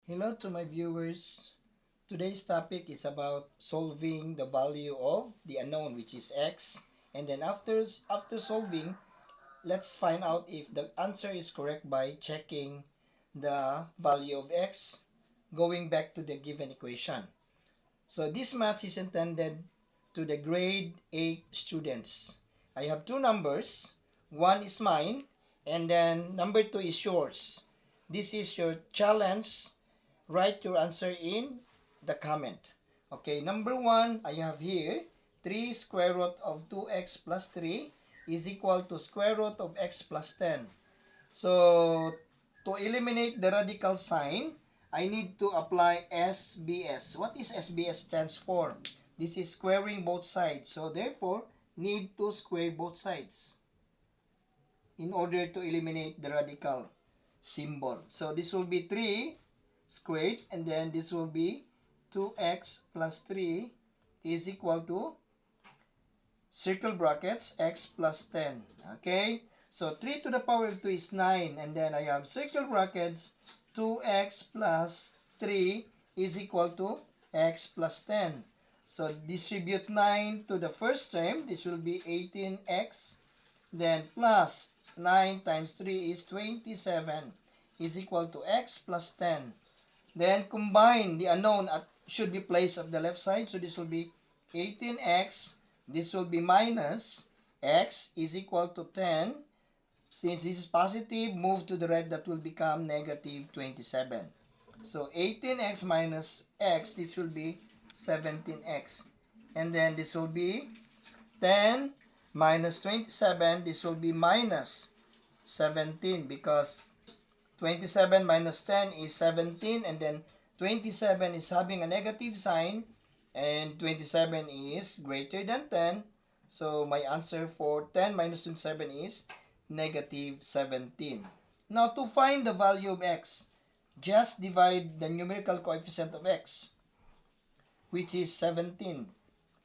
Hello to my viewers. Today's topic is about solving the value of the unknown, which is x. And then after solving, let's find out if the answer is correct by checking the value of x going back to the given equation. So this math is intended to the grade 8 students. I have two numbers. One is mine and then number 2 is yours. This is your challenge. Write your answer in the comment. Okay, number 1, I have here 3 square root of 2x plus 3 is equal to square root of x plus 10. So, to eliminate the radical sign, I need to apply SBS. What is SBS stands for? This is squaring both sides. So, therefore, need to square both sides in order to eliminate the radical symbol. So, this will be 3 squared, and then this will be 2x plus 3 is equal to circle brackets x plus 10. Okay, so 3 to the power of 2 is 9, and then I have circle brackets 2x plus 3 is equal to x plus 10. So distribute 9 to the first term. This will be 18x, then plus 9 times 3 is 27 is equal to x plus 10. Then combine the unknown should be placed at the left side. So this will be 18x. This will be minus x is equal to 10. Since this is positive, move to the right, that will become negative 27. So 18x minus x, this will be 17x. And then this will be 10 minus 27, this will be minus 17 because 27 minus 10 is 17, and then 27 is having a negative sign, and 27 is greater than 10. So my answer for 10 minus 27 is negative 17. Now to find the value of x, just divide the numerical coefficient of x, which is 17,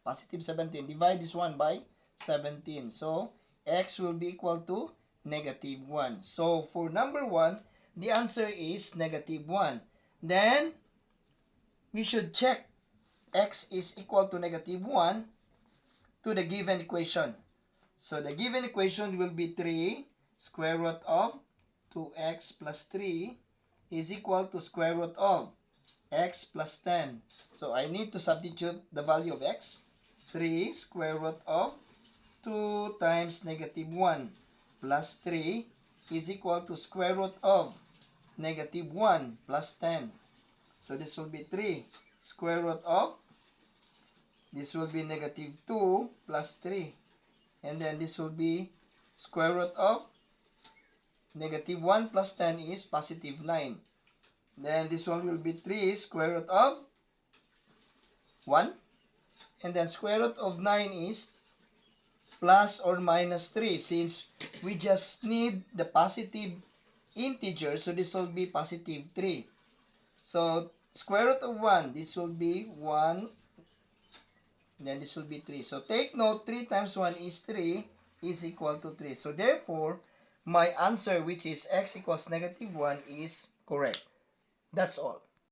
positive 17. Divide this one by 17. So x will be equal to negative 1. So for number 1, the answer is negative 1. Then, we should check x is equal to negative 1 to the given equation. So, the given equation will be 3 square root of 2x plus 3 is equal to square root of x plus 10. So, I need to substitute the value of x. 3 square root of 2 times negative 1 plus 3 is equal to square root of negative 1 plus 10. So this will be 3 square root of, this will be negative 2 plus 3. And then this will be square root of negative 1 plus 10 is positive 9. Then this one will be 3 square root of 1. And then square root of 9 is plus or minus 3, since we just need the positive integer, so this will be positive 3. So square root of 1, this will be 1, then this will be 3. So take note, 3 times 1 is 3 is equal to 3. So therefore, my answer, which is x equals negative 1, is correct. That's all.